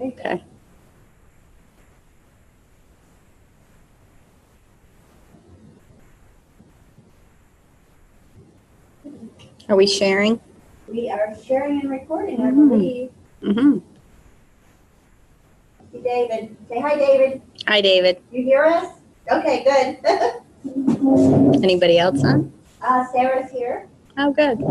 Okay. Are we sharing? We are sharing and recording, I believe. Mm-hmm. Hey, David. Say hi, David. Hi, David. You hear us? Okay, good. Anybody else on? Sarah's here. Oh, good.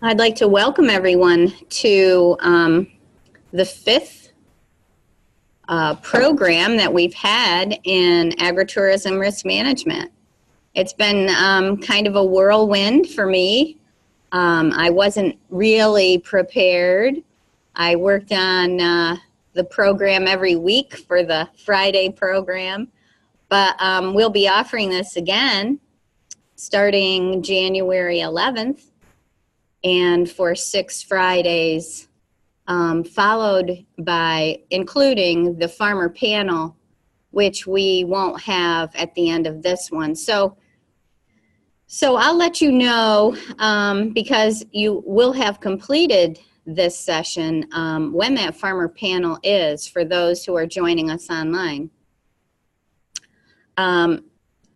I'd like to welcome everyone to the fifth program that we've had in agritourism risk management. It's been kind of a whirlwind for me. I wasn't really prepared. I worked on the program every week for the Friday program, but we'll be offering this again starting January 11th and for 6 Fridays, followed by including the farmer panel, which we won't have at the end of this one. So I'll let you know because you will have completed this session when that farmer panel is for those who are joining us online.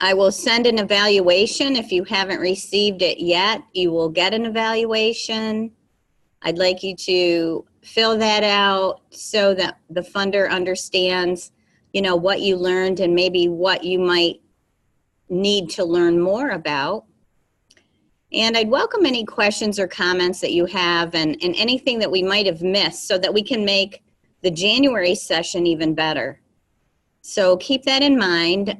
I will send an evaluation. If you haven't received it yet, you will get an evaluation. I'd like you to fill that out so that the funder understands, you know, what you learned and maybe what you might need to learn more about. And I'd welcome any questions or comments that you have and anything that we might have missed so that we can make the January session even better. So keep that in mind.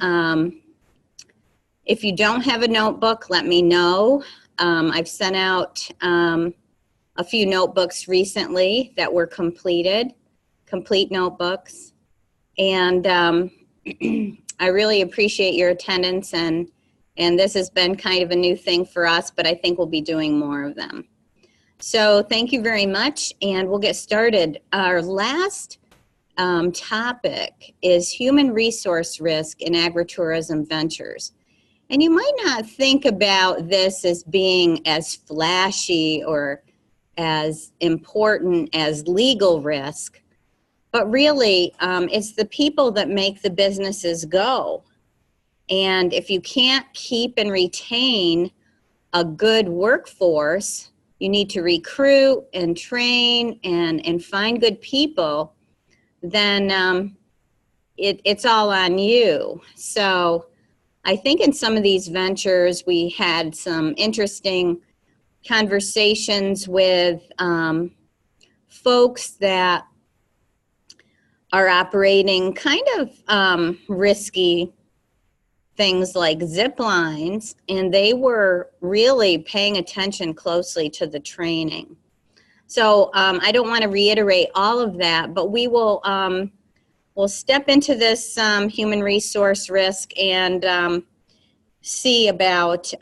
If you don't have a notebook, let me know. I've sent out a few notebooks recently that were complete notebooks. And I really appreciate your attendance, and this has been kind of a new thing for us, but I think we'll be doing more of them. So thank you very much, and we'll get started. Our last topic is human resource risk in agritourism ventures. And you might not think about this as being as flashy or as important as legal risk, but really it's the people that make the businesses go. And if you can't keep and retain a good workforce, you need to recruit and train and find good people, then it's all on you. So I think in some of these ventures, we had some interesting conversations with folks that are operating kind of risky things like zip lines, and they were really paying attention closely to the training. So I don't want to reiterate all of that, but we will we'll step into this human resource risk and see about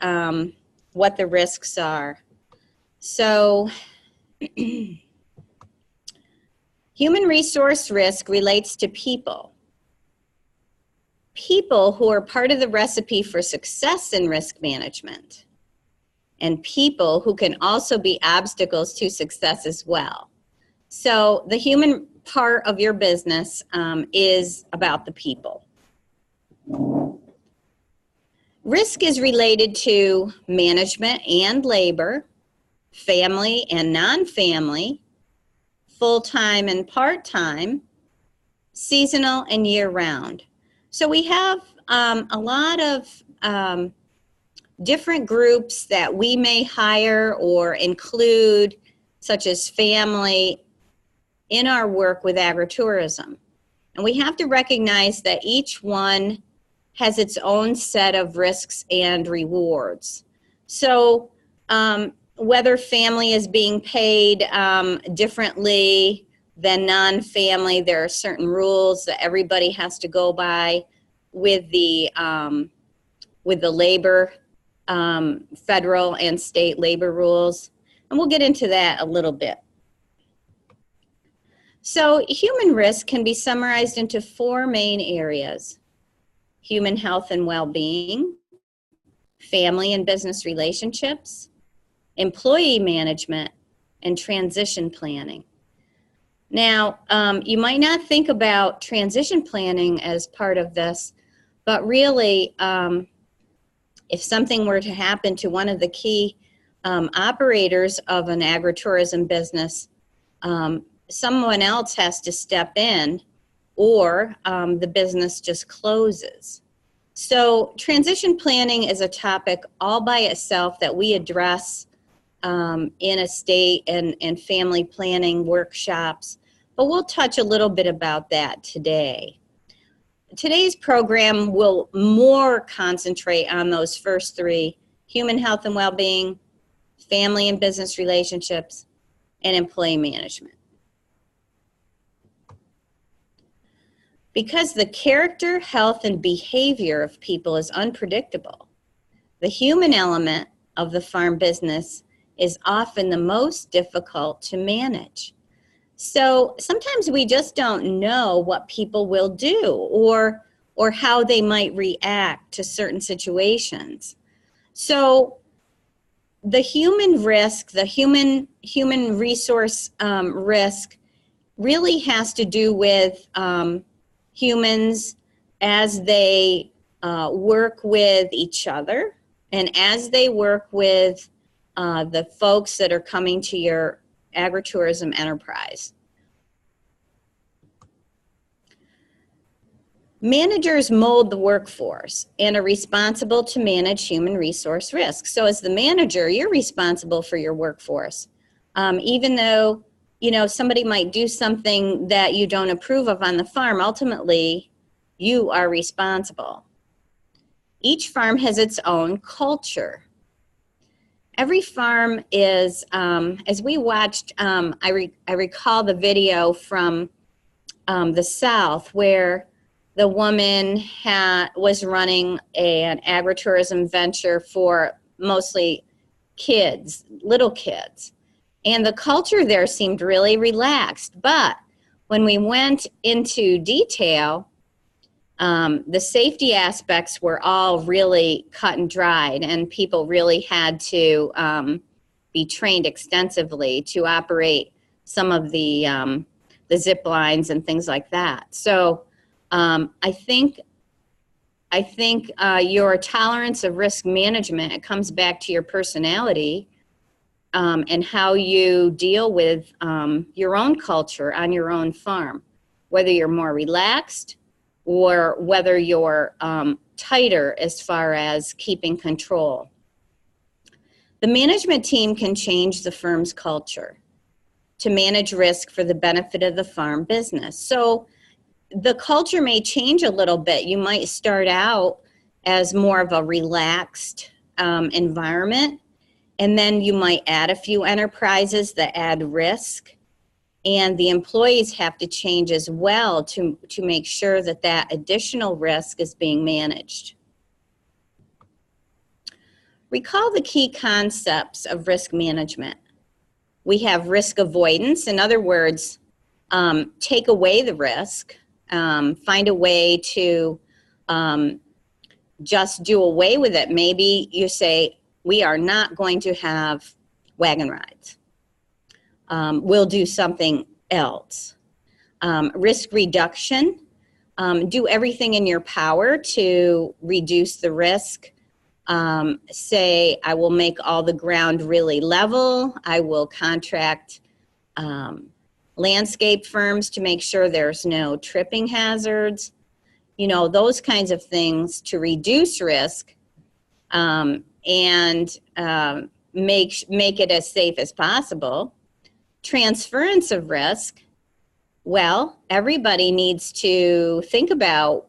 what the risks are. So human resource risk relates to people. People who are part of the recipe for success in risk management, and people who can also be obstacles to success as well. So the human part of your business is about the people. Risk is related to management and labor, family and non-family, full-time and part-time, seasonal and year-round. So we have a lot of different groups that we may hire or include, such as family, in our work with agritourism. And we have to recognize that each one has its own set of risks and rewards. So whether family is being paid differently than non-family, there are certain rules that everybody has to go by with the labor, federal and state labor rules. And we'll get into that a little bit. So human risk can be summarized into 4 main areas: human health and well-being, family and business relationships, employee management, and transition planning. Now, you might not think about transition planning as part of this, but really, if something were to happen to one of the key operators of an agritourism business, someone else has to step in, or the business just closes. So transition planning is a topic all by itself that we address in estate and family planning workshops, but we'll touch a little bit about that today. Today's program will more concentrate on those first 3: human health and well-being, family and business relationships, and employee management. Because the character, health, and behavior of people is unpredictable, the human element of the farm business is often the most difficult to manage. So sometimes we just don't know what people will do or how they might react to certain situations. So the human risk, the human resource risk really has to do with humans as they work with each other and as they work with the folks that are coming to your agritourism enterprise. Managers mold the workforce and are responsible to manage human resource risk. So as the manager, you're responsible for your workforce. Even though, you know, somebody might do something that you don't approve of on the farm, ultimately, you are responsible. Each farm has its own culture. Every farm is, as we watched, I recall the video from the South where the woman was running an agritourism venture for mostly kids, little kids. And the culture there seemed really relaxed. But when we went into detail, the safety aspects were all really cut and dried, and people really had to be trained extensively to operate some of the zip lines and things like that. So I think your tolerance of risk management, it comes back to your personality and how you deal with your own culture on your own farm, whether you're more relaxed or whether you're tighter as far as keeping control. The management team can change the firm's culture to manage risk for the benefit of the farm business. So the culture may change a little bit. You might start out as more of a relaxed environment, and then you might add a few enterprises that add risk. And the employees have to change as well to make sure that that additional risk is being managed. Recall the key concepts of risk management. We have risk avoidance. In other words, take away the risk, find a way to just do away with it. Maybe you say, we are not going to have wagon rides. We'll do something else. Risk reduction, do everything in your power to reduce the risk. Say, I will make all the ground really level. I will contract landscape firms to make sure there's no tripping hazards. You know, those kinds of things to reduce risk and make it as safe as possible. Transference of risk, well, everybody needs to think about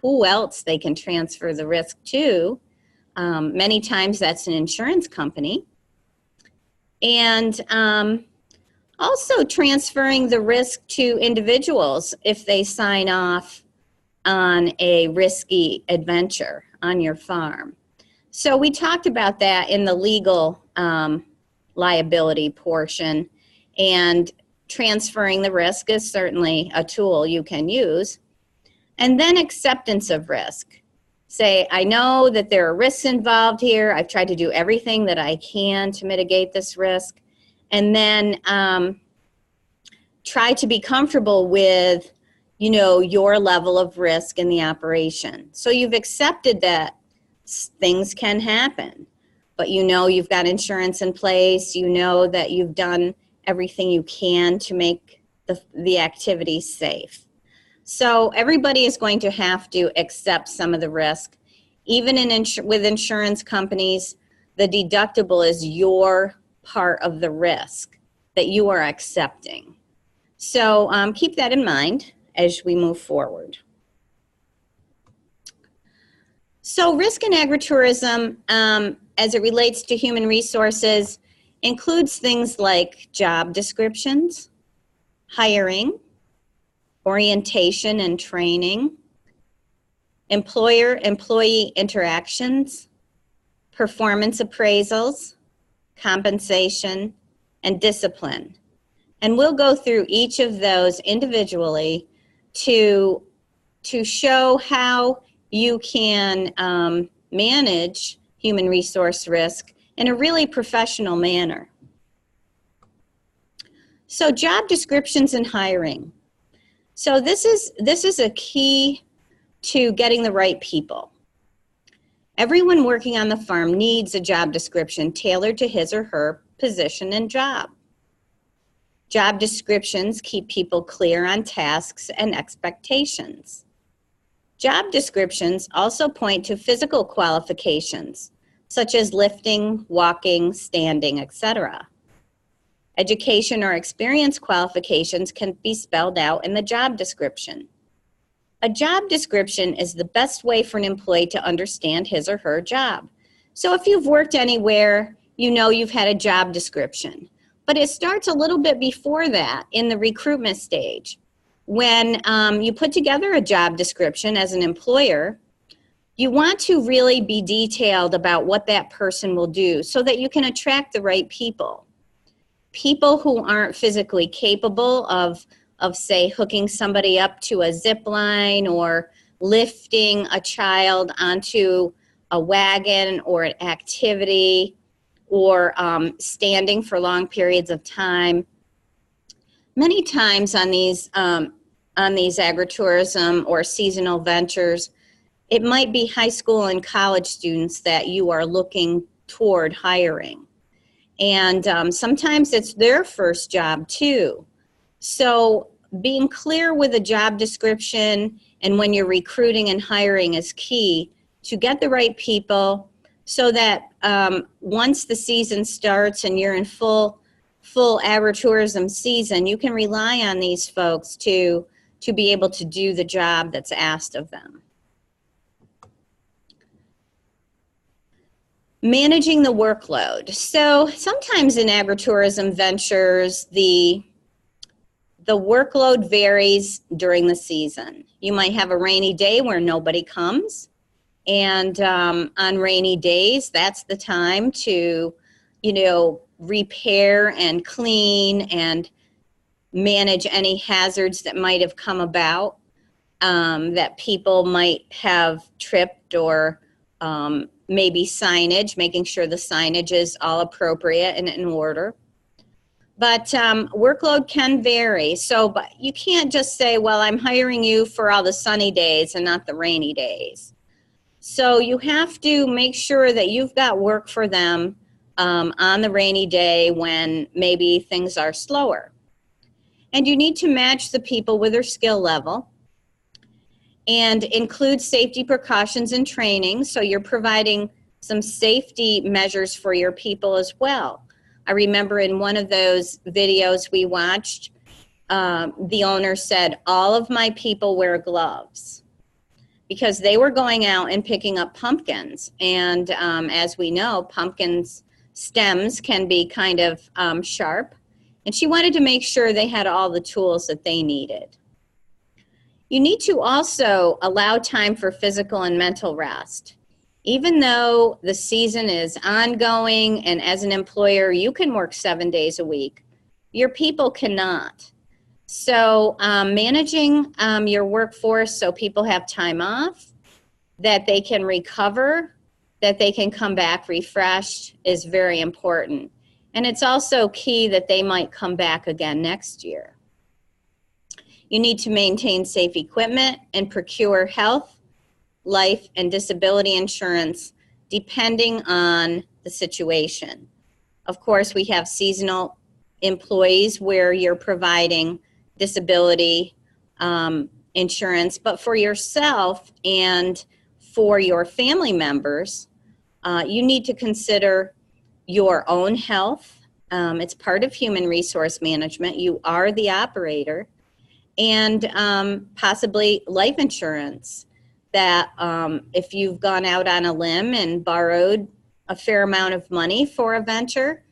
who else they can transfer the risk to. Many times that's an insurance company. And also transferring the risk to individuals if they sign off on a risky adventure on your farm. So we talked about that in the legal liability portion, and transferring the risk is certainly a tool you can use. And then acceptance of risk. Say, I know that there are risks involved here. I've tried to do everything that I can to mitigate this risk. And then try to be comfortable with, you know, your level of risk in the operation. So you've accepted that things can happen, but you know you've got insurance in place. You know that you've done everything you can to make the activity safe. So everybody is going to have to accept some of the risk. Even with insurance companies, the deductible is your part of the risk that you are accepting. So keep that in mind as we move forward. So risk in agritourism, as it relates to human resources, includes things like job descriptions, hiring, orientation and training, employer-employee interactions, performance appraisals, compensation, and discipline. And we'll go through each of those individually to show how you can manage human resource risk in a really professional manner. So job descriptions and hiring. So this is a key to getting the right people. Everyone working on the farm needs a job description tailored to his or her position and job. Job descriptions keep people clear on tasks and expectations. Job descriptions also point to physical qualifications, such as lifting, walking, standing, etc. Education or experience qualifications can be spelled out in the job description. A job description is the best way for an employee to understand his or her job. So if you've worked anywhere, you know you've had a job description. But it starts a little bit before that in the recruitment stage. When you put together a job description as an employer, you want to really be detailed about what that person will do so that you can attract the right people. People who aren't physically capable of say, hooking somebody up to a zip line or lifting a child onto a wagon or an activity or standing for long periods of time. Many times on these agritourism or seasonal ventures, it might be high school and college students that you are looking toward hiring. And sometimes it's their first job too. So being clear with a job description and when you're recruiting and hiring is key to get the right people so that once the season starts and you're in full agritourism season, you can rely on these folks to be able to do the job that's asked of them. Managing the workload. So sometimes in agritourism ventures, the workload varies during the season. You might have a rainy day where nobody comes. And on rainy days, that's the time to, you know, repair and clean and manage any hazards that might have come about, that people might have tripped, or maybe signage, making sure the signage is all appropriate and in order. But workload can vary. So but you can't just say, well, I'm hiring you for all the sunny days and not the rainy days. So you have to make sure that you've got work for them on the rainy day when maybe things are slower. And you need to match the people with their skill level and include safety precautions and training. So you're providing some safety measures for your people as well. I remember in one of those videos we watched, the owner said, all of my people wear gloves, because they were going out and picking up pumpkins. And as we know, pumpkins stems can be kind of sharp. And she wanted to make sure they had all the tools that they needed. You need to also allow time for physical and mental rest. Even though the season is ongoing and as an employer you can work 7 days a week, Your people cannot. So managing your workforce so people have time off, that they can recover, that they can come back refreshed is very important. And it's also key that they might come back again next year. You need to maintain safe equipment and procure health, life, and disability insurance depending on the situation. Of course, we have seasonal employees where you're providing disability insurance, but for yourself and for your family members, you need to consider your own health. It's part of human resource management. You are the operator. And possibly life insurance, that if you've gone out on a limb and borrowed a fair amount of money for a venture,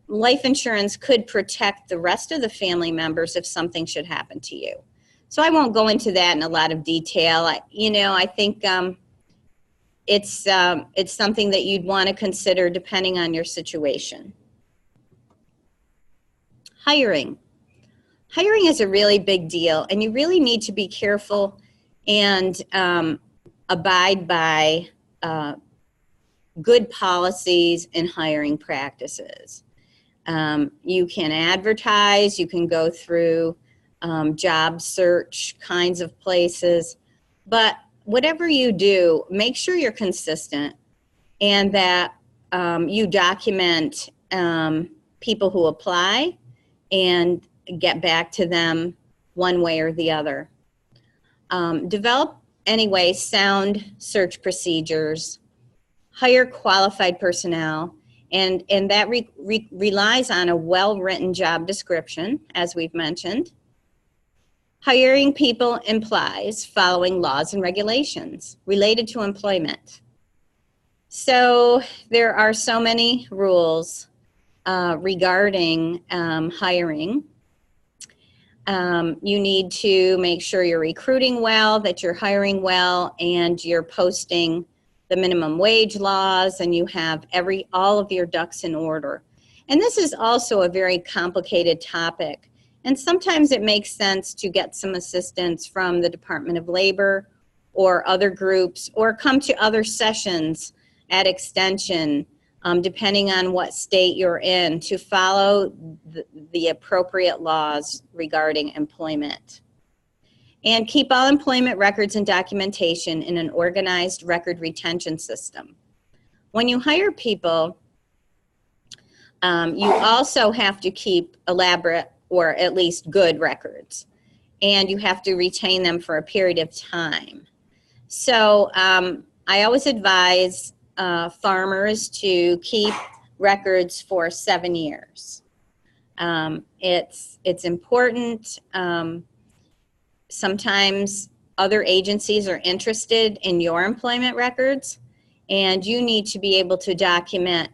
life insurance could protect the rest of the family members if something should happen to you. So I won't go into that in a lot of detail. I think it's something that you'd want to consider depending on your situation. Hiring. Hiring is a really big deal, and you really need to be careful and abide by good policies and hiring practices. You can advertise, you can go through job search kinds of places, but whatever you do, make sure you're consistent and that you document people who apply and get back to them one way or the other. Develop, anyway, sound search procedures, hire qualified personnel, and that relies on a well-written job description, as we've mentioned. Hiring people implies following laws and regulations related to employment. So there are so many rules regarding hiring. You need to make sure you're recruiting well, that you're hiring well, and you're posting the minimum wage laws, and you have all of your ducks in order. And this is also a very complicated topic. And sometimes it makes sense to get some assistance from the Department of Labor or other groups, or come to other sessions at Extension, depending on what state you're in, to follow the appropriate laws regarding employment. And keep all employment records and documentation in an organized record retention system. When you hire people, you also have to keep elaborate or at least good records, and you have to retain them for a period of time. So I always advise farmers to keep records for 7 years. It's important. Sometimes other agencies are interested in your employment records, and you need to be able to document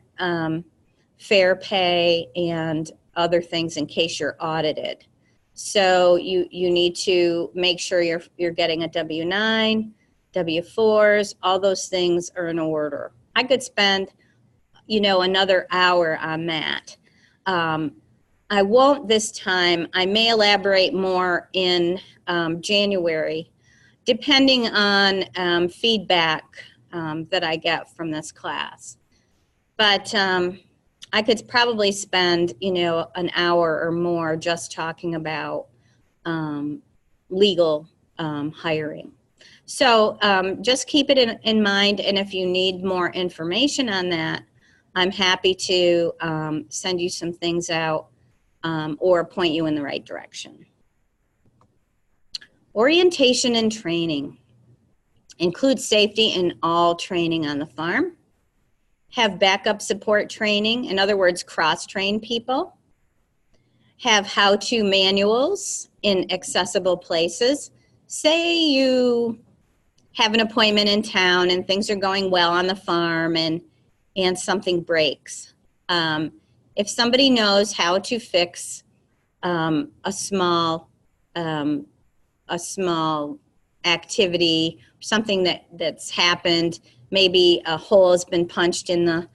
fair pay and other things in case you're audited. So you need to make sure you're getting a W-9, W-4s, all those things are in order. I could spend, another hour on that. I won't this time. I may elaborate more in January, depending on feedback that I get from this class. But I could probably spend, an hour or more just talking about legal hiring. So just keep it in mind, and if you need more information on that, I'm happy to send you some things out or point you in the right direction. Orientation and training. Include safety in all training on the farm. Have backup support training, in other words, cross-train people. Have how-to manuals in accessible places. Say you have an appointment in town and things are going well on the farm and something breaks. If somebody knows how to fix a small activity, something that's happened, maybe a hole has been punched in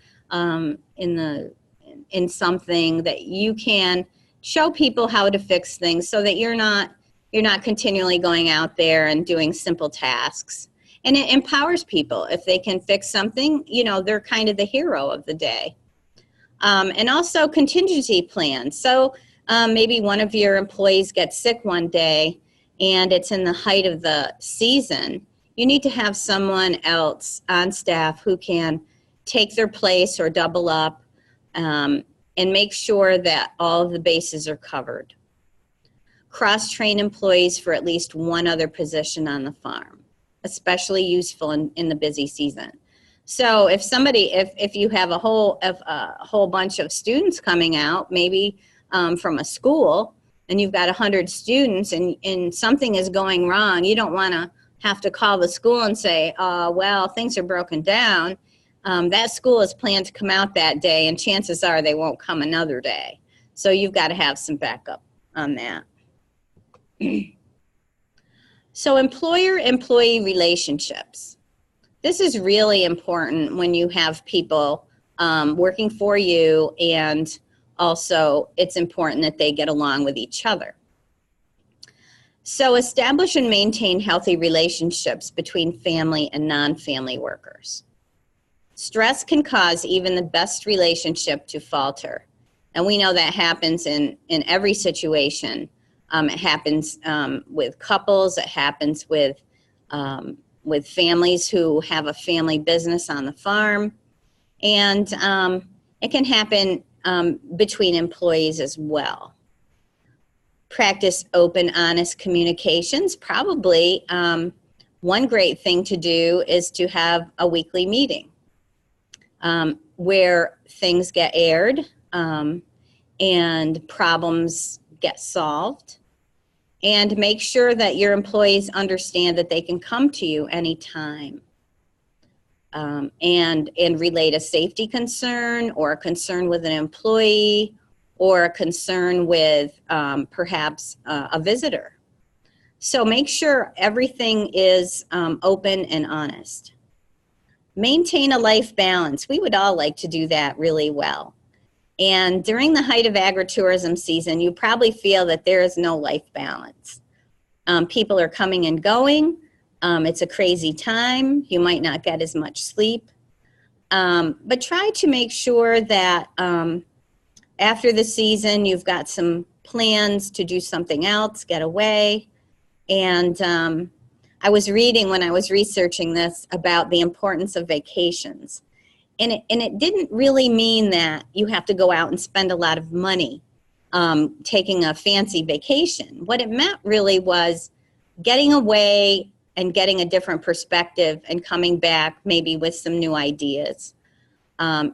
something, that you can show people how to fix things so that you're not continually going out there and doing simple tasks. And it empowers people. If they can fix something, you know, they're kind of the hero of the day. And also contingency plans. So maybe one of your employees gets sick one day and it's in the height of the season. You need to have someone else on staff who can take their place or double up and make sure that all of the bases are covered. Cross-train employees for at least one other position on the farm, especially useful in the busy season. So if somebody, if you have a whole bunch of students coming out, maybe from a school, and you've got 100 students and something is going wrong, you don't want to have to call the school and say, well, things are broken down. That school is planned to come out that day, and chances are they won't come another day. So you've got to have some backup on that. So employer-employee relationships. This is really important when you have people working for you, and also it's important that they get along with each other. So establish and maintain healthy relationships between family and non-family workers. Stress can cause even the best relationship to falter. And we know that happens in every situation. It happens with couples, it happens with families who have a family business on the farm, and it can happen between employees as well. Practice open, honest communications. Probably one great thing to do is to have a weekly meeting where things get aired and problems get solved, and make sure that your employees understand that they can come to you anytime and relate a safety concern or a concern with an employee or a concern with perhaps a visitor. So make sure everything is open and honest. Maintain a life balance. We would all like to do that really well. And during the height of agritourism season, you probably feel that there is no life balance. People are coming and going. It's a crazy time. You might not get as much sleep. But try to make sure that after the season, you've got some plans to do something else, get away. And I was reading when I was researching this about the importance of vacations. And it didn't really mean that you have to go out and spend a lot of money taking a fancy vacation. What it meant really was getting away and getting a different perspective and coming back maybe with some new ideas. I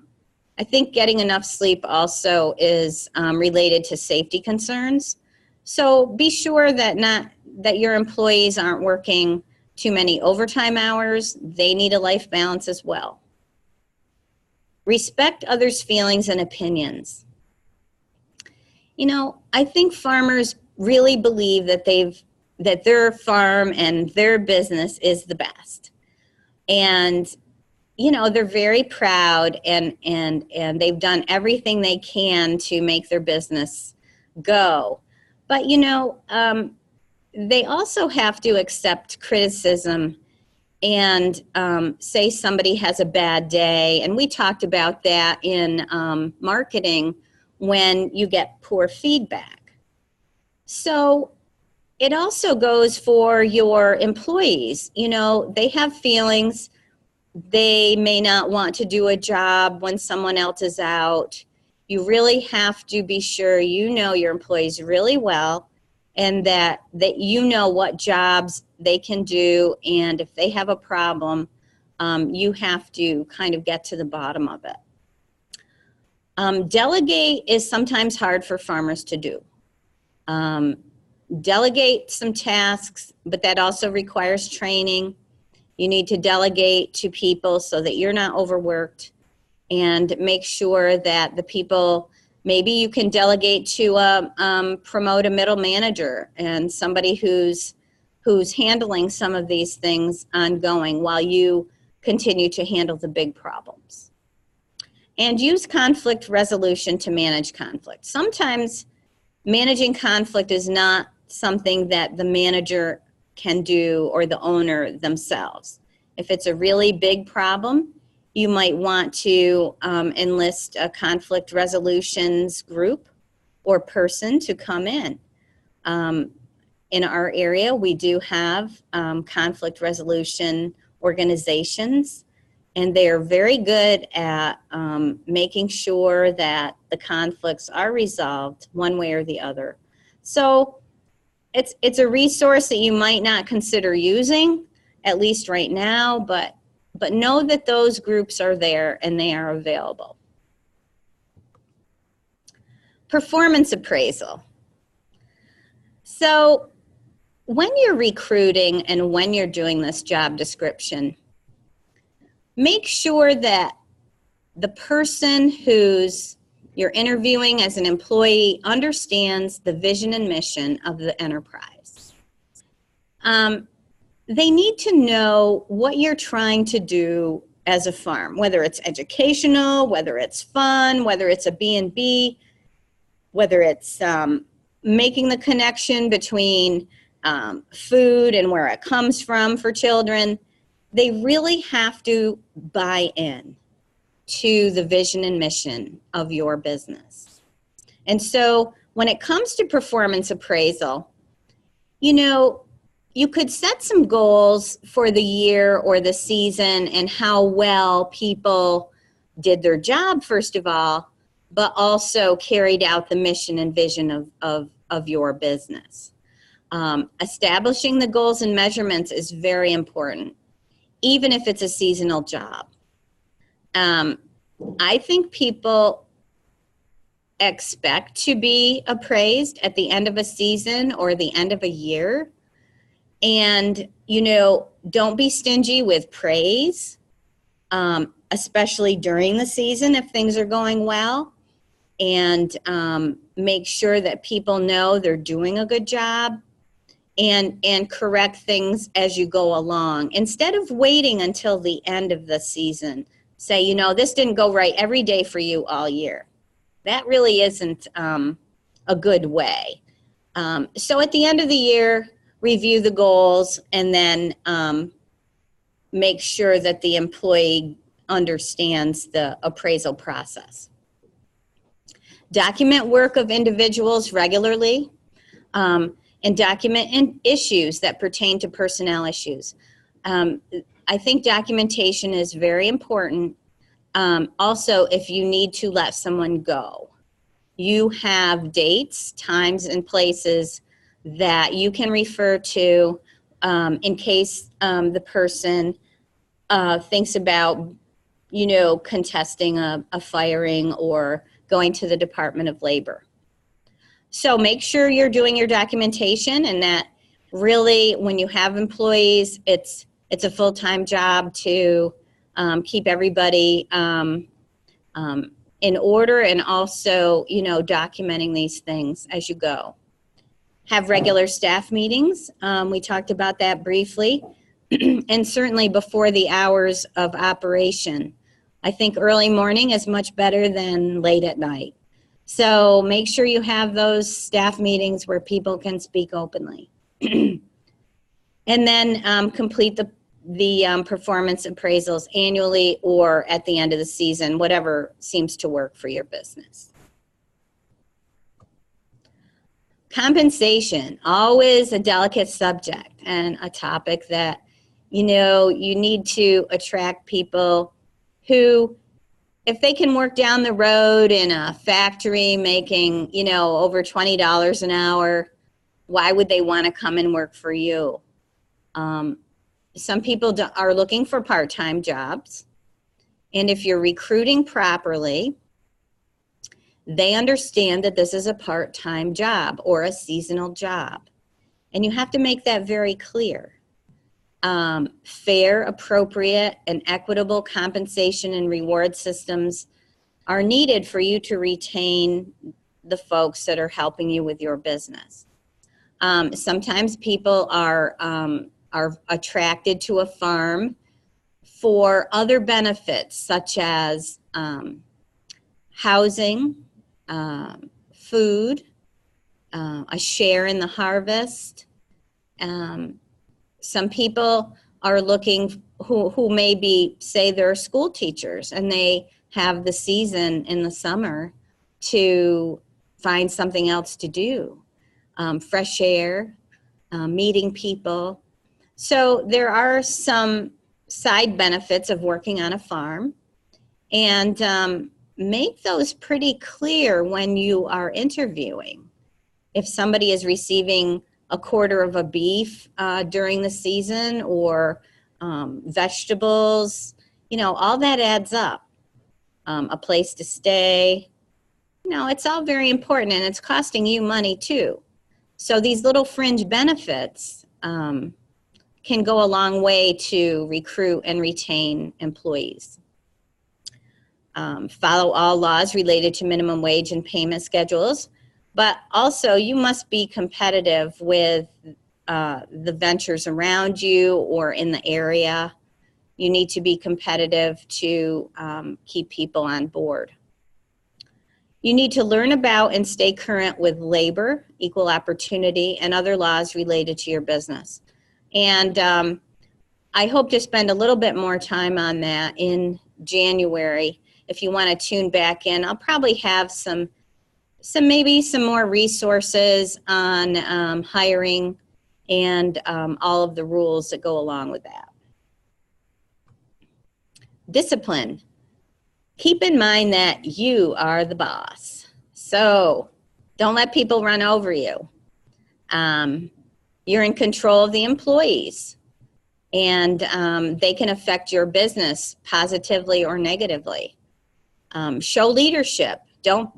think getting enough sleep also is related to safety concerns. So be sure that your employees aren't working too many overtime hours. They need a life balance as well. Respect others' feelings and opinions. You know, I think farmers really believe that their farm and their business is the best. And, you know, they're very proud and they've done everything they can to make their business go. But, you know, they also have to accept criticism and say somebody has a bad day. And we talked about that in marketing when you get poor feedback. So it also goes for your employees. You know, they have feelings. They may not want to do a job when someone else is out. You really have to be sure you know your employees really well, and that you know what jobs they can do, and if they have a problem, you have to kind of get to the bottom of it. Delegate is sometimes hard for farmers to do. Delegate some tasks, but that also requires training. You need to delegate to people so that you're not overworked, and make sure that the people, maybe you can delegate to promote a middle manager and somebody who's handling some of these things ongoing while you continue to handle the big problems. And use conflict resolution to manage conflict. Sometimes managing conflict is not something that the manager can do or the owner themselves. If it's a really big problem, you might want to enlist a conflict resolutions group or person to come in. In our area, we do have conflict resolution organizations, and they are very good at making sure that the conflicts are resolved one way or the other. So it's a resource that you might not consider using, at least right now, but know that those groups are there and they are available. Performance appraisal. So when you're recruiting and when you're doing this job description, make sure that the person who's you're interviewing as an employee understands the vision and mission of the enterprise. They need to know what you're trying to do as a farm, whether it's educational, whether it's fun, whether it's a B&B, whether it's making the connection between food and where it comes from for children. They really have to buy in to the vision and mission of your business. And so when it comes to performance appraisal, you could set some goals for the year or the season and how well people did their job, first of all, but also carried out the mission and vision of your business. Establishing the goals and measurements is very important, even if it's a seasonal job. I think people expect to be appraised at the end of a season or the end of a year. And, don't be stingy with praise, especially during the season if things are going well. And make sure that people know they're doing a good job, and correct things as you go along. Instead of waiting until the end of the season, say, this didn't go right every day for you all year. That really isn't a good way. So at the end of the year, review the goals and then make sure that the employee understands the appraisal process. Document work of individuals regularly, and document issues that pertain to personnel issues. I think documentation is very important. Also, if you need to let someone go, you have dates, times, and places that you can refer to in case the person thinks about, contesting a firing or going to the Department of Labor. So make sure you're doing your documentation, and that really, when you have employees, it's a full-time job to keep everybody in order, and also, documenting these things as you go. Have regular staff meetings. We talked about that briefly. And certainly before the hours of operation. I think early morning is much better than late at night. So make sure you have those staff meetings where people can speak openly. And then complete the performance appraisals annually or at the end of the season, whatever seems to work for your business. Compensation, always a delicate subject and a topic that, you need to attract people who, if they can work down the road in a factory making, over $20 an hour, why would they want to come and work for you? Some people are looking for part-time jobs. And if you're recruiting properly, they understand that this is a part-time job or a seasonal job. And you have to make that very clear. Fair, appropriate, and equitable compensation and reward systems are needed for you to retain the folks that are helping you with your business. Sometimes people are attracted to a farm for other benefits, such as housing, food, a share in the harvest. Some people are looking who maybe say they're school teachers and they have the season in the summer to find something else to do. Fresh air, meeting people. So there are some side benefits of working on a farm, and make those pretty clear when you are interviewing. If somebody is receiving a quarter of a beef during the season, or vegetables, all that adds up. A place to stay, it's all very important, and it's costing you money too. So these little fringe benefits can go a long way to recruit and retain employees. Follow all laws related to minimum wage and payment schedules, but also you must be competitive with the ventures around you or in the area. You need to be competitive to keep people on board. You need to learn about and stay current with labor, equal opportunity, and other laws related to your business. And I hope to spend a little bit more time on that in January. If you want to tune back in, I'll probably have maybe some more resources on hiring and all of the rules that go along with that. Discipline. Keep in mind that you are the boss. So don't let people run over you. You're in control of the employees, and they can affect your business positively or negatively. Show leadership. Don't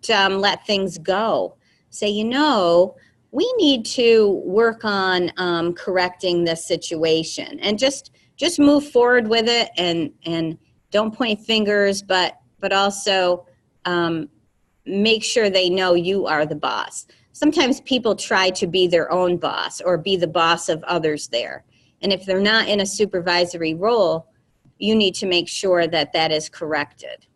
let things go. Say, we need to work on correcting this situation, and just move forward with it, and don't point fingers, but also make sure they know you are the boss. Sometimes people try to be their own boss or be the boss of others there. And if they're not in a supervisory role, you need to make sure that that is corrected.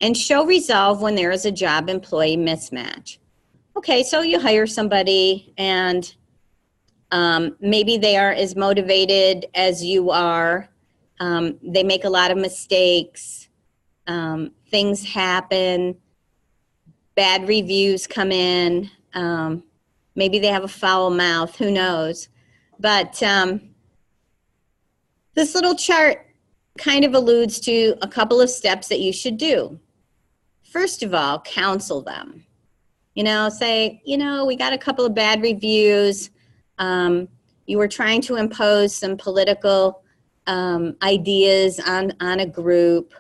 And show resolve when there is a job-employee mismatch. Okay, so you hire somebody, and maybe they are as motivated as you are. They make a lot of mistakes. Things happen. Bad reviews come in. Maybe they have a foul mouth. Who knows? But this little chart kind of alludes to a couple of steps that you should do. First of all, counsel them. Say, we got a couple of bad reviews. You were trying to impose some political ideas on a group.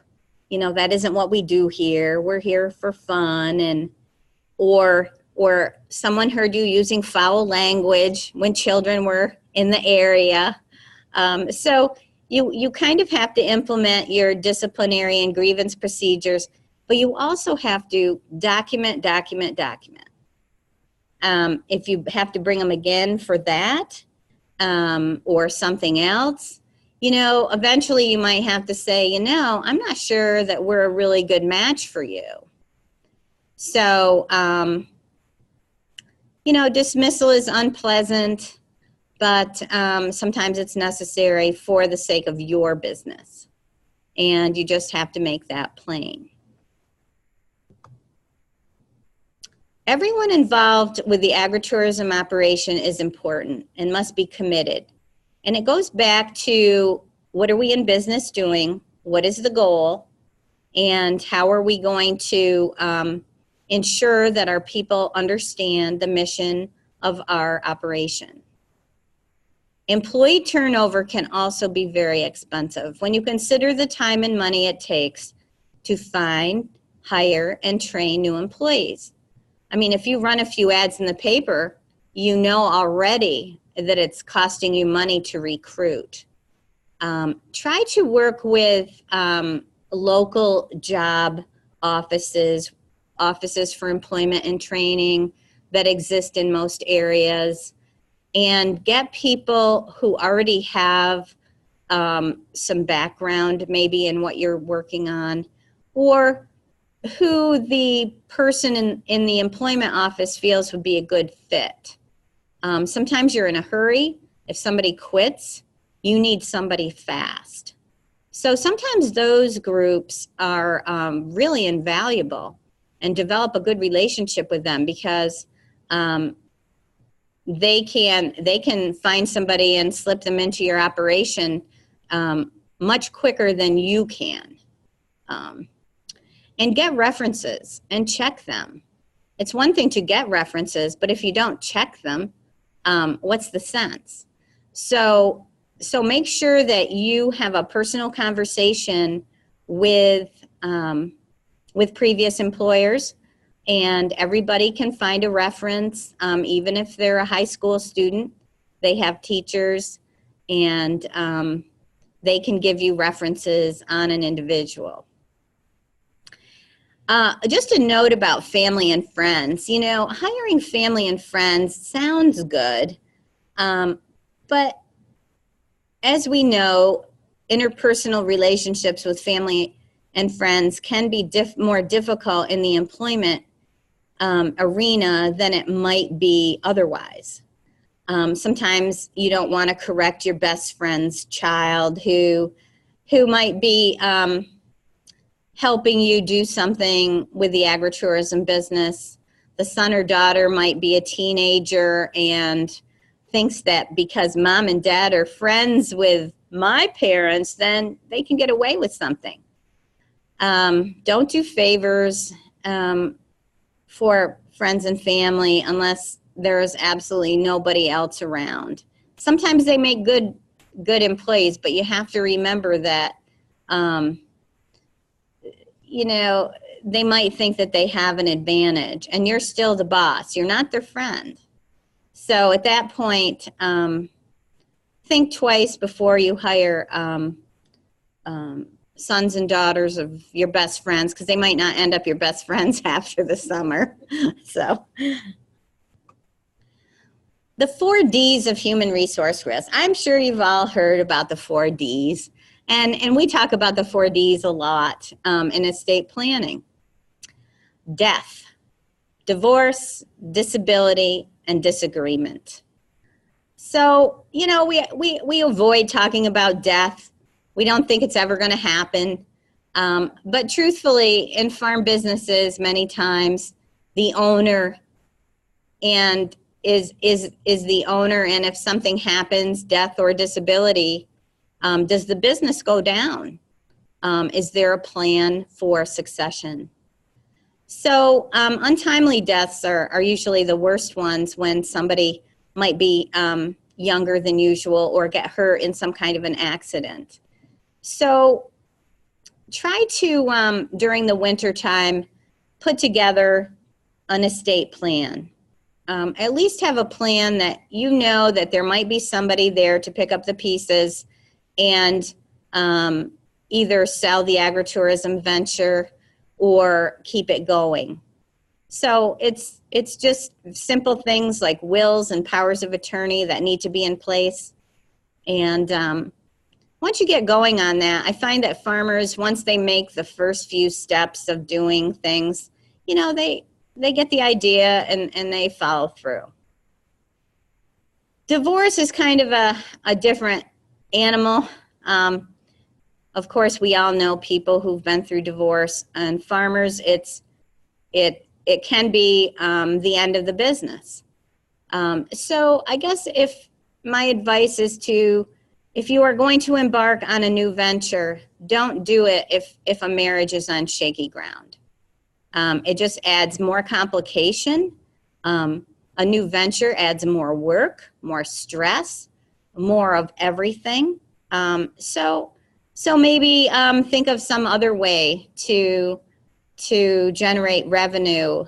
That isn't what we do here. We're here for fun. Or someone heard you using foul language when children were in the area. So you kind of have to implement your disciplinary and grievance procedures, but you also have to document. If you have to bring them again for that or something else, eventually you might have to say, I'm not sure that we're a really good match for you. So, dismissal is unpleasant, but sometimes it's necessary for the sake of your business. And you just have to make that plain. Everyone involved with the agritourism operation is important and must be committed. And it goes back to, what are we in business doing? What is the goal? And how are we going to ensure that our people understand the mission of our operation? Employee turnover can also be very expensive when you consider the time and money it takes to find, hire, and train new employees. I mean, if you run a few ads in the paper, you know already that it's costing you money to recruit. Try to work with local job offices for employment and training that exist in most areas, and get people who already have some background maybe in what you're working on, or who the person in the employment office feels would be a good fit. Sometimes you're in a hurry. If somebody quits, you need somebody fast. So sometimes those groups are really invaluable, and develop a good relationship with them, because they can find somebody and slip them into your operation much quicker than you can. And get references and check them. It's one thing to get references, but if you don't check them, what's the sense? So make sure that you have a personal conversation with previous employers, and everybody can find a reference, even if they're a high school student. They have teachers, and they can give you references on an individual. Just a note about family and friends. You know, hiring family and friends sounds good, but as we know, interpersonal relationships with family and friends can be more difficult in the employment arena than it might be otherwise. Sometimes you don't want to correct your best friend's child who might be helping you do something with the agritourism business. The son or daughter might be a teenager and thinks that because mom and dad are friends with my parents, then they can get away with something. Don't do favors for friends and family unless there is absolutely nobody else around. Sometimes they make good employees, but you have to remember that you know, they might think that they have an advantage, and you're still the boss. You're not their friend. So at that point, think twice before you hire sons and daughters of your best friends, because they might not end up your best friends after the summer. So the 4 Ds of human resource risk. I'm sure you've all heard about the 4 Ds. And we talk about the 4 Ds a lot in estate planning. Death, divorce, disability, and disagreement. So, you know, we avoid talking about death. We don't think it's ever going to happen. But truthfully, in farm businesses, many times the owner and is the owner, and if something happens, death or disability, does the business go down? Is there a plan for succession? So untimely deaths are usually the worst ones, when somebody might be younger than usual or get hurt in some kind of an accident. So try to, during the winter time, put together an estate plan. At least have a plan that you know that there might be somebody there to pick up the pieces and either sell the agritourism venture or keep it going. So it's just simple things like wills and powers of attorney that need to be in place. And once you get going on that, I find that farmers, once they make the first few steps of doing things, you know, they get the idea and they follow through. Divorce is kind of a different animal. Of course, we all know people who've been through divorce, and farmers, it can be the end of the business. So I guess if my advice is if you are going to embark on a new venture, don't do it if a marriage is on shaky ground. It just adds more complication. A new venture adds more work, more stress, more of everything. So maybe think of some other way to generate revenue,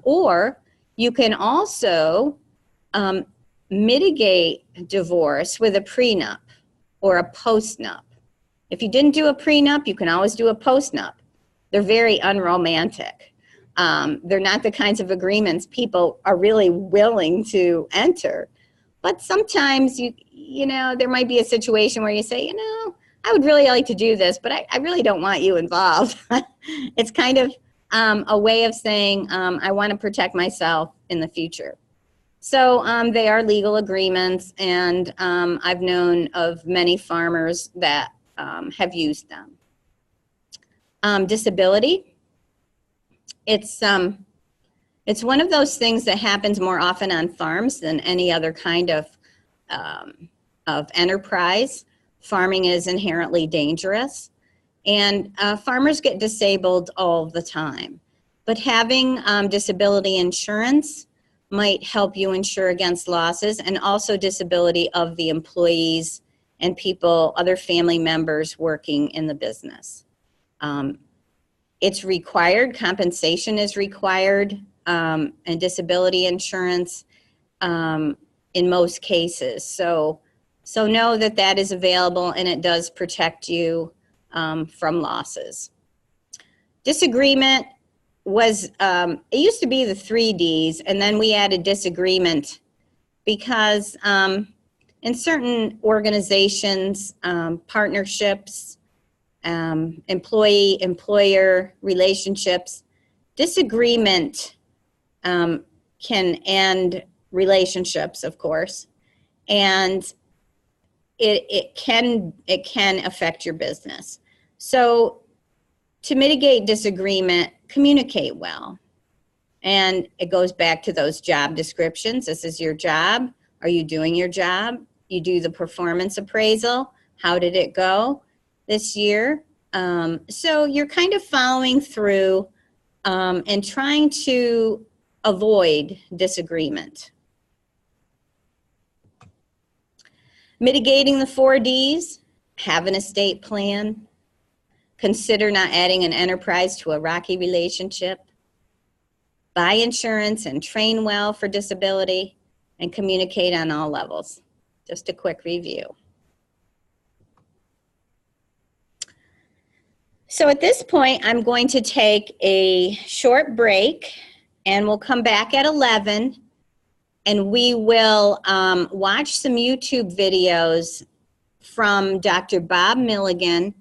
or you can also mitigate divorce with a prenup or a postnup. If you didn't do a prenup, you can always do a postnup. They're very unromantic. They're not the kinds of agreements people are really willing to enter. But sometimes you know, there might be a situation where you say, you know, I would really like to do this, but I really don't want you involved. It's kind of a way of saying, I want to protect myself in the future. So they are legal agreements, and I've known of many farmers that have used them. Disability, it's one of those things that happens more often on farms than any other kind of enterprise. Farming is inherently dangerous, and farmers get disabled all the time. But having disability insurance might help you insure against losses, and also disability of the employees and people, other family members working in the business. It's required, compensation is required, and disability insurance in most cases. So know that that is available, and it does protect you from losses. Disagreement was, it used to be the 3 Ds, and then we added disagreement because in certain organizations, partnerships, employee-employer relationships, disagreement can end relationships, of course, and it can affect your business. So to mitigate disagreement, communicate well. And it goes back to those job descriptions. This is your job. Are you doing your job? You do the performance appraisal. How did it go this year? So you're kind of following through and trying to avoid disagreement. Mitigating the 4 Ds, have an estate plan, consider not adding an enterprise to a rocky relationship, buy insurance and train well for disability, and communicate on all levels. Just a quick review. So at this point, I'm going to take a short break, and we'll come back at 11, and we will watch some YouTube videos from Dr. Bob Milligan,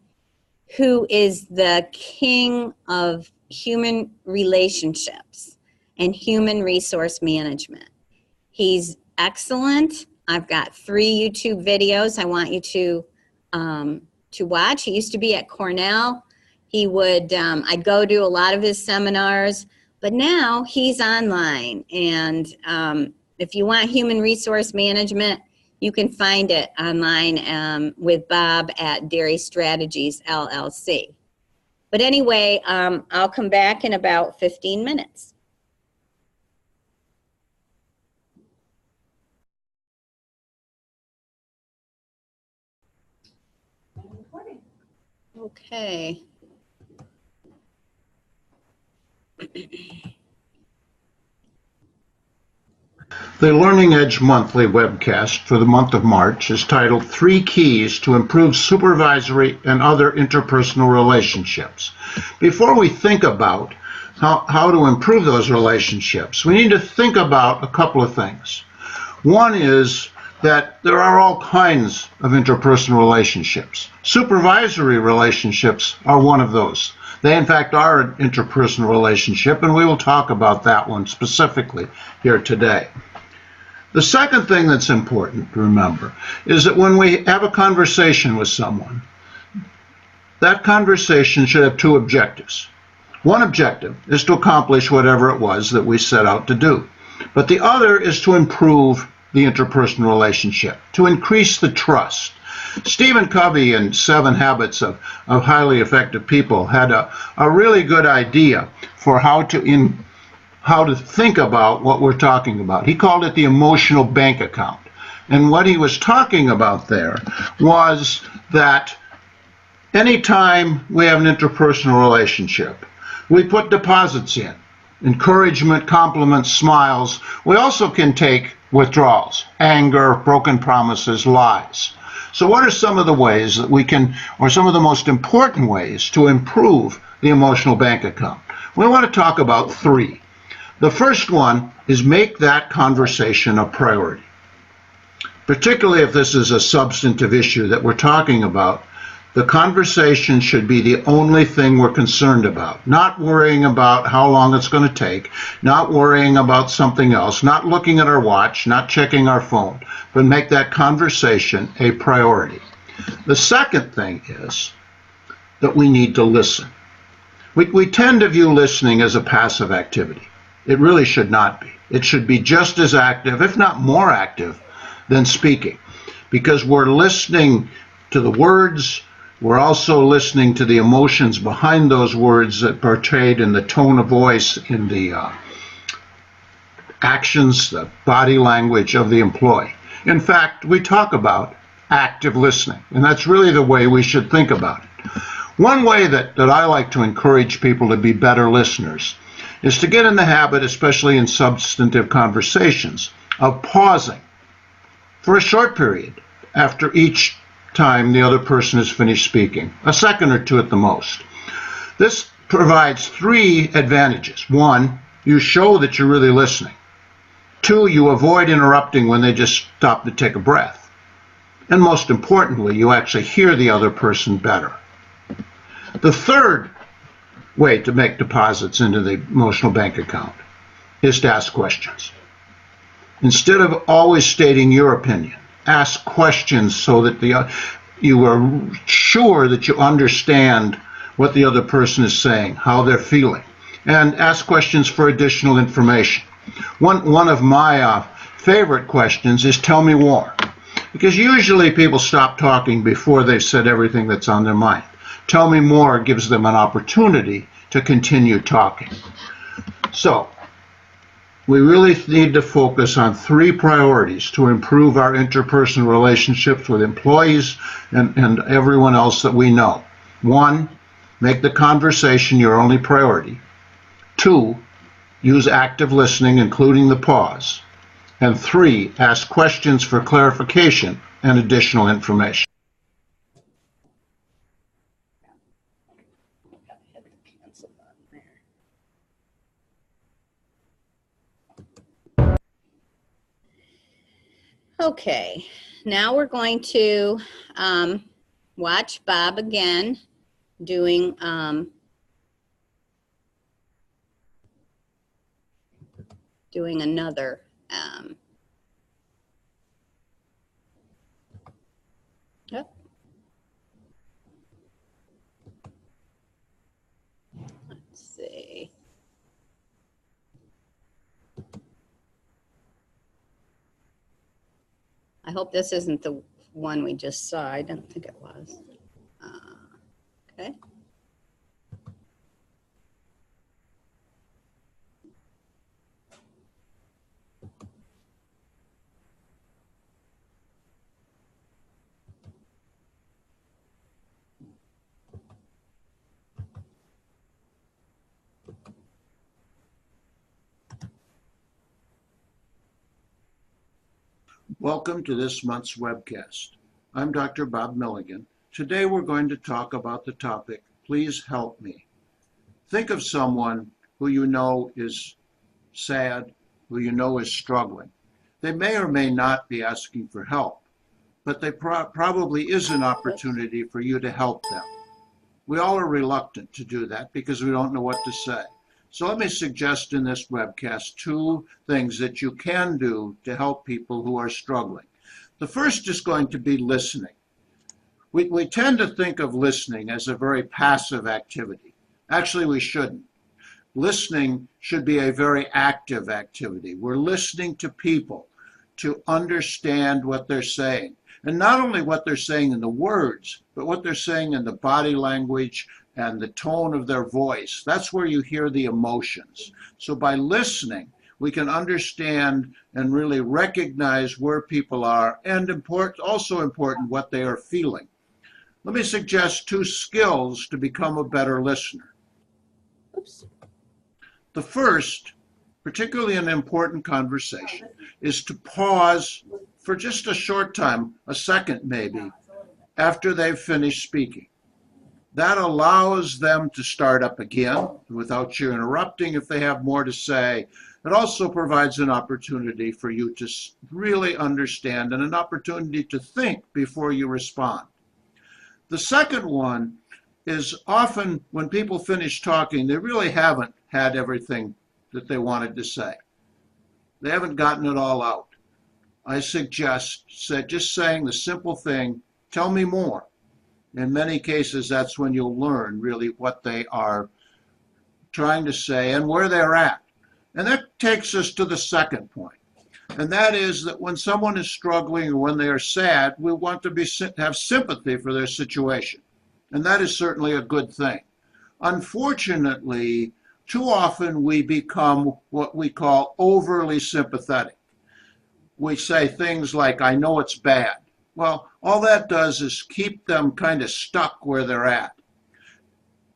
who is the king of human relationships and human resource management. He's excellent. I've got 3 YouTube videos I want you to watch. He used to be at Cornell. He would, I'd go to a lot of his seminars, but now he's online. And if you want human resource management, you can find it online with Bob at Dairy Strategies, LLC. But anyway, I'll come back in about 15 minutes. Okay. The Learning Edge Monthly webcast for the month of March is titled 3 Keys to Improve Supervisory and Other Interpersonal Relationships. Before we think about how to improve those relationships, we need to think about a couple of things. One is that there are all kinds of interpersonal relationships. Supervisory relationships are one of those. They, in fact, are an interpersonal relationship, and we will talk about that one specifically here today. The second thing that's important to remember is that when we have a conversation with someone, that conversation should have 2 objectives. One objective is to accomplish whatever it was that we set out to do, but the other is to improve the interpersonal relationship, to increase the trust. Stephen Covey in 7 Habits of Highly Effective People had a really good idea for how to think about what we're talking about. He called it the emotional bank account. And what he was talking about there was that anytime we have an interpersonal relationship, we put deposits in. Encouragement, compliments, smiles. We also can take withdrawals, anger, broken promises, lies. So what are some of the ways that we can, or some of the most important ways to improve the emotional bank account? We want to talk about 3. The first one is make that conversation a priority. Particularly if this is a substantive issue that we're talking about, The conversation should be the only thing we're concerned about, not worrying about how long it's going to take, not worrying about something else, not looking at our watch, not checking our phone, but make that conversation a priority. The second thing is that we need to listen. We tend to view listening as a passive activity. It really should not be. It should be just as active, if not more active, than speaking, because we're listening to the words. We're also listening to the emotions behind those words that portrayed in the tone of voice, in the actions, the body language of the employee. In fact, we talk about active listening, and that's really the way we should think about it. One way that I like to encourage people to be better listeners is to get in the habit, especially in substantive conversations, of pausing for a short period after each time the other person has finished speaking, a second or two at the most. This provides three advantages. One, you show that you're really listening. Two, you avoid interrupting when they just stop to take a breath. And most importantly, you actually hear the other person better. The third way to make deposits into the emotional bank account is to ask questions. Instead of always stating your opinion, ask questions so that you are sure that you understand what the other person is saying, how they're feeling, and ask questions for additional information. One of my favorite questions is, tell me more, because usually people stop talking before they've said everything that's on their mind. Tell me more gives them an opportunity to continue talking. So we really need to focus on three priorities to improve our interpersonal relationships with employees and everyone else that we know. One, make the conversation your only priority. Two, use active listening, including the pause. And three, ask questions for clarification and additional information. Okay, now we're going to watch Bob again doing another yep. Let's see. I hope this isn't the one we just saw. I didn't think it was. Okay. Welcome to this month's webcast. I'm Dr. Bob Milligan. Today we're going to talk about the topic, please help me. Think of someone who you know is sad, who you know is struggling. They may or may not be asking for help, but there probably is an opportunity for you to help them. We all are reluctant to do that because we don't know what to say. So let me suggest in this webcast two things that you can do to help people who are struggling. The first is going to be listening. We tend to think of listening as a very passive activity. Actually, we shouldn't. Listening should be a very active activity. We're listening to people to understand what they're saying. And not only what they're saying in the words, but what they're saying in the body language and the tone of their voice. That's where you hear the emotions. So by listening, we can understand and really recognize where people are, and also important, what they are feeling. Let me suggest two skills to become a better listener. Oops. The first, particularly in an important conversation, is to pause for just a short time, a second maybe, after they've finished speaking. That allows them to start up again without you interrupting if they have more to say. It also provides an opportunity for you to really understand and an opportunity to think before you respond. The second one is often when people finish talking, they really haven't had everything that they wanted to say. They haven't gotten it all out. I suggest just saying the simple thing, tell me more. In many cases, that's when you'll learn really what they are trying to say and where they're at. And that takes us to the second point. And that is that when someone is struggling or when they are sad, we want to have sympathy for their situation. And that is certainly a good thing. Unfortunately, too often we become what we call overly sympathetic. We say things like, I know it's bad. Well, all that does is keep them kind of stuck where they're at.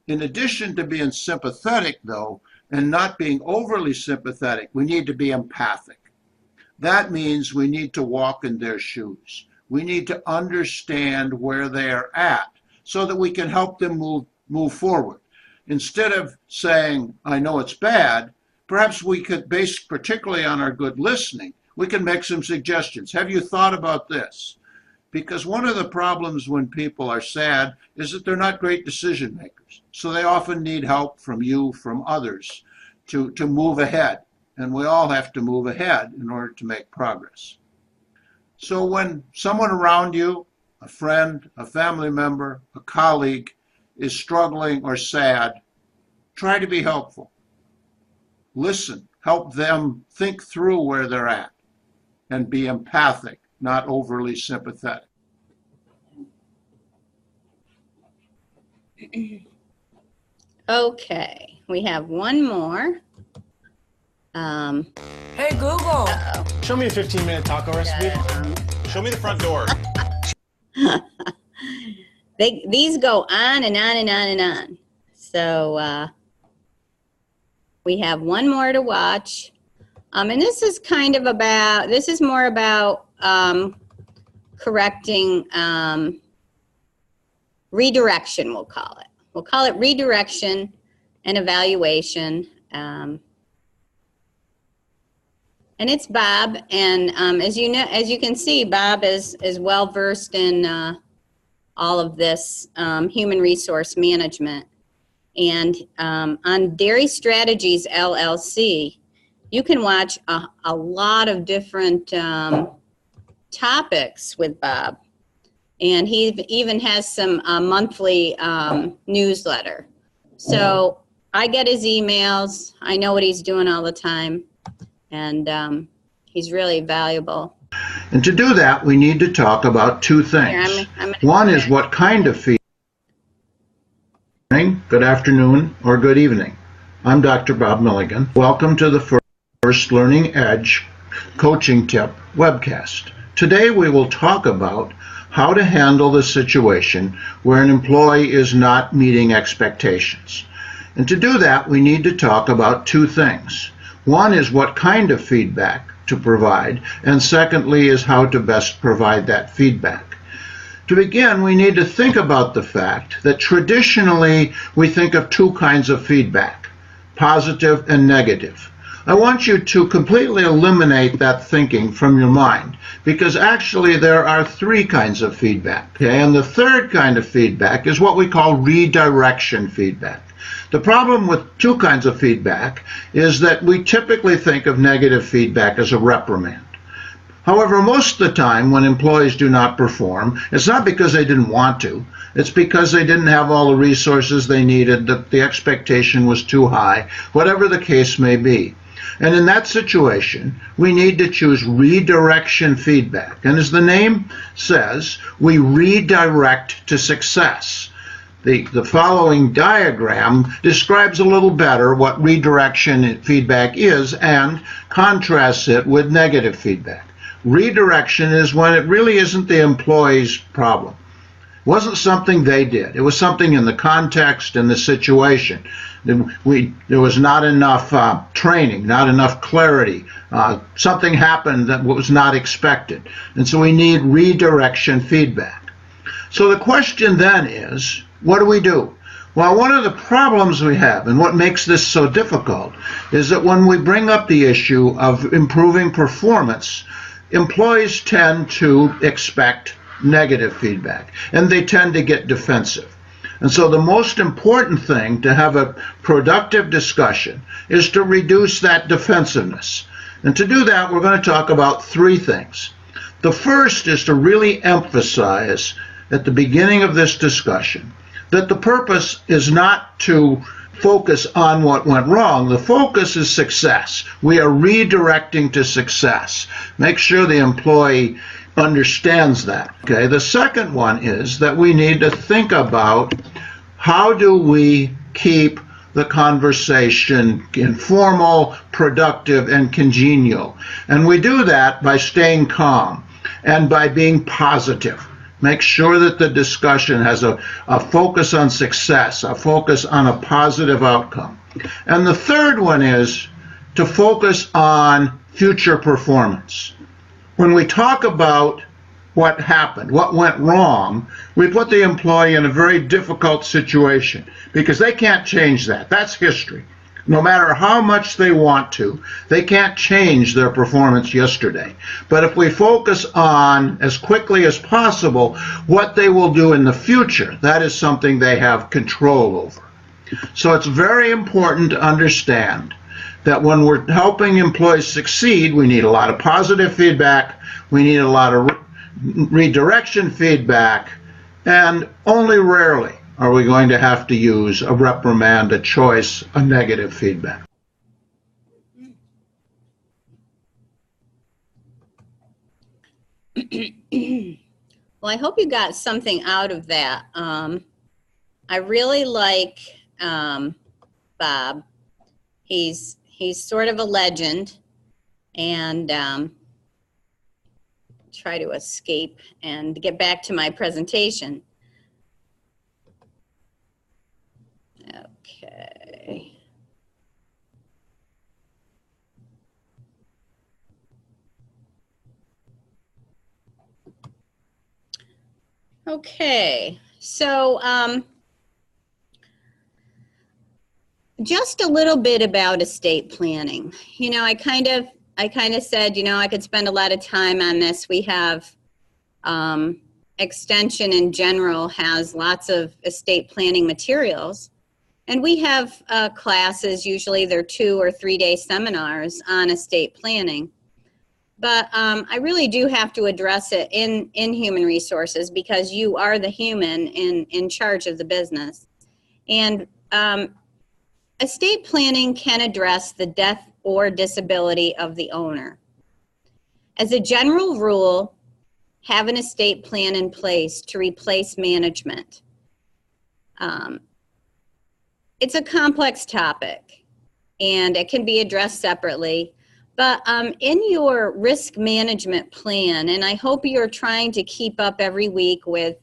In addition to being sympathetic, though, and not being overly sympathetic, we need to be empathic. That means we need to walk in their shoes. We need to understand where they're at so that we can help them move forward. Instead of saying, I know it's bad, perhaps we could, based particularly on our good listening, we can make some suggestions. Have you thought about this? Because one of the problems when people are sad is that they're not great decision makers. So they often need help from you, from others, to move ahead. And we all have to move ahead in order to make progress. So when someone around you, a friend, a family member, a colleague, is struggling or sad, try to be helpful. Listen, help them think through where they're at, and be empathic, not overly sympathetic. Okay, we have one more. Hey Google, Show me a 15-minute taco recipe. Show me the front door. These go on and on and on and on. So we have one more to watch. And this is more about correcting redirection, we'll call it. We'll call it redirection and evaluation. And it's Bob, and as you can see, Bob is well versed in all of this human resource management. And on Dairy Strategies LLC, you can watch a lot of different topics with Bob. And he even has some monthly newsletter. So I get his emails. I know what he's doing all the time. And he's really valuable. And to do that, we need to talk about two things. One is what kind of feedback. Good afternoon or good evening. I'm Dr. Bob Milligan. Welcome to the First Learning Edge Coaching Tip webcast. Today we will talk about how to handle the situation where an employee is not meeting expectations. And to do that, we need to talk about two things. One is what kind of feedback to provide, and secondly is how to best provide that feedback. To begin, we need to think about the fact that traditionally we think of two kinds of feedback, positive and negative. I want you to completely eliminate that thinking from your mind, because actually there are three kinds of feedback. Okay? And the third kind of feedback is what we call redirection feedback. The problem with two kinds of feedback is that we typically think of negative feedback as a reprimand. However, most of the time when employees do not perform, it's not because they didn't want to. It's because they didn't have all the resources they needed, that the expectation was too high, whatever the case may be. And in that situation, we need to choose redirection feedback. And as the name says, we redirect to success. The following diagram describes a little better what redirection feedback is and contrasts it with negative feedback. Redirection is when it really isn't the employee's problem. It wasn't something they did. It was something in the context and the situation. There was not enough training, not enough clarity. Something happened that was not expected. And so we need redirection feedback. So the question then is, what do we do? Well, one of the problems we have, and what makes this so difficult, is that when we bring up the issue of improving performance, employees tend to expect negative feedback, and they tend to get defensive. And so the most important thing to have a productive discussion is to reduce that defensiveness. And to do that, we're going to talk about three things. The first is to really emphasize at the beginning of this discussion that the purpose is not to focus on what went wrong. The focus is success. We are redirecting to success. Make sure the employee understands that. Okay. The second one is that we need to think about how do we keep the conversation informal, productive, and congenial. And we do that by staying calm and by being positive. Make sure that the discussion has a focus on success, a focus on a positive outcome. And the third one is to focus on future performance. When we talk about what happened, what went wrong, we put the employee in a very difficult situation because they can't change that. That's history. No matter how much they want to, they can't change their performance yesterday. But if we focus on, as quickly as possible, what they will do in the future, that is something they have control over. So it's very important to understand that when we're helping employees succeed, we need a lot of positive feedback, we need a lot of redirection feedback, and only rarely are we going to have to use a reprimand, a choice, a negative feedback. Well, I hope you got something out of that. I really like Bob. He's sort of a legend, and try to escape and get back to my presentation. Okay. Okay, so just a little bit about estate planning. You know, I kind of said, you know, I could spend a lot of time on this. We have Extension in general has lots of estate planning materials. And we have classes, usually they're 2 or 3 day seminars on estate planning. But I really do have to address it in human resources because you are the human in charge of the business. And estate planning can address the death or disability of the owner. As a general rule, have an estate plan in place to replace management. It's a complex topic and it can be addressed separately, but in your risk management plan, and I hope you're trying to keep up every week with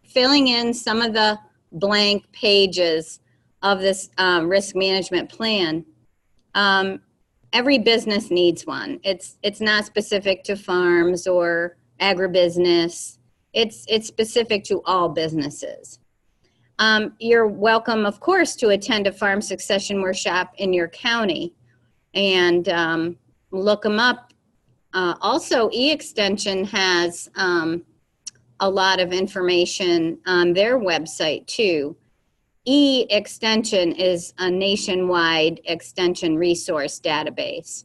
filling in some of the blank pages of this risk management plan. Every business needs one. It's not specific to farms or agribusiness. It's specific to all businesses. You're welcome, of course, to attend a farm succession workshop in your county and look them up. Also, eXtension has a lot of information on their website too. eXtension is a nationwide extension resource database.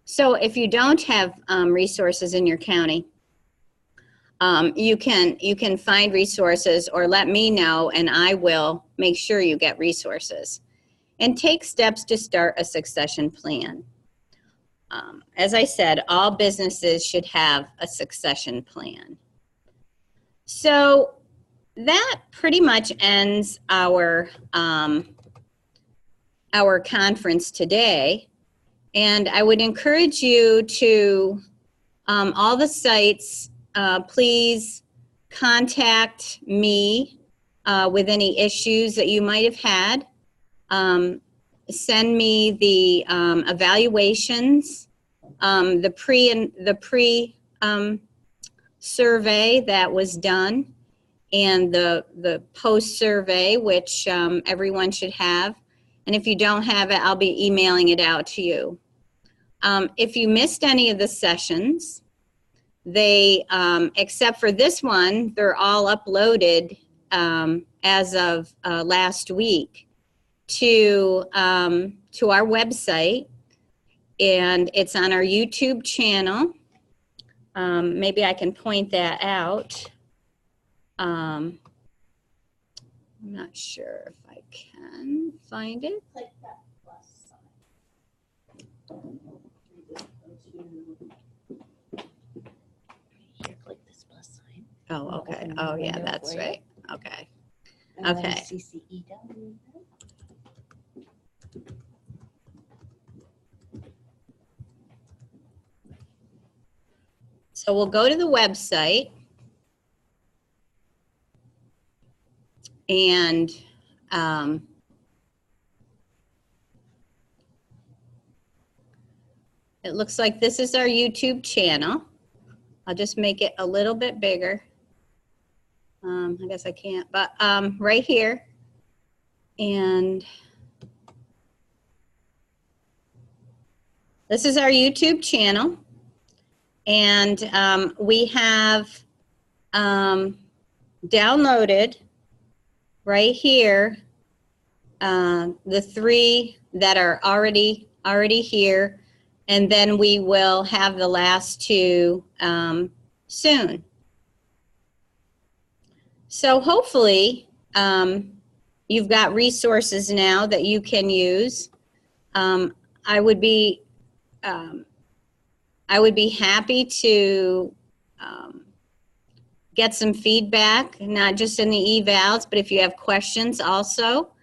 So if you don't have resources in your county, you can find resources or let me know and I will make sure you get resources. And take steps to start a succession plan. As I said, all businesses should have a succession plan. So that pretty much ends our conference today. And I would encourage you to, all the sites, please contact me with any issues that you might have had. Send me the evaluations, the pre survey that was done, and the post survey, which everyone should have. And if you don't have it, I'll be emailing it out to you. If you missed any of the sessions, they, except for this one, they're all uploaded as of last week to our website, and it's on our YouTube channel. Maybe I can point that out. I'm not sure if I can find it. Click that plus sign. Here, click this plus sign. Oh, okay. Open the Oh, yeah, window that's for you. right. Okay. And then Okay. CCEW. So we'll go to the website, and it looks like this is our YouTube channel. I'll just make it a little bit bigger. I guess I can't, but right here. And this is our YouTube channel. And we have downloaded right here the 3 that are already here, and then we will have the last 2 soon. So hopefully you've got resources now that you can use. I would be happy to get some feedback, not just in the evals, but if you have questions also,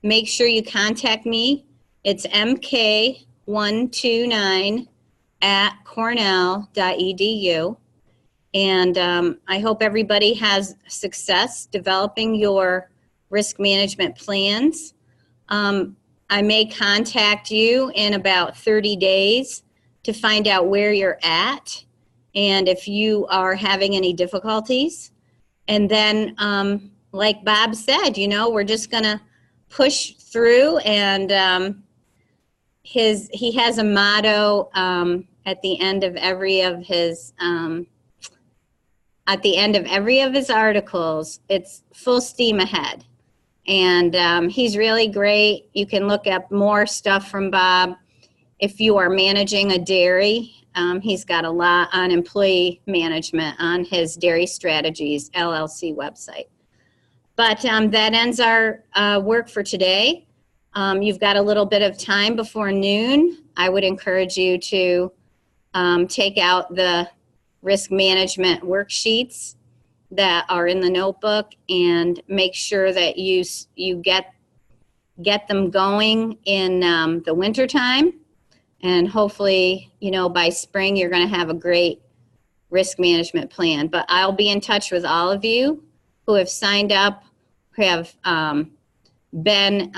make sure you contact me. It's mk129@cornell.edu. And I hope everybody has success developing your risk management plans. I may contact you in about 30 days to find out where you're at and if you are having any difficulties. And then, like Bob said, you know, we're just gonna push through, and he has a motto at the end of every of his articles. It's full steam ahead. And he's really great. You can look up more stuff from Bob. If you are managing a dairy, he's got a lot on employee management on his Dairy Strategies LLC website. But that ends our work for today. You've got a little bit of time before noon. I would encourage you to take out the risk management worksheets that are in the notebook and make sure that you get them going in the winter time. And hopefully, you know, by spring, you're going to have a great risk management plan. But I'll be in touch with all of you who have signed up, who have been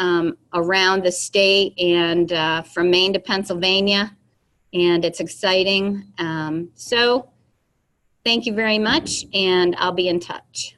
around the state and from Maine to Pennsylvania. And it's exciting. So thank you very much, and I'll be in touch.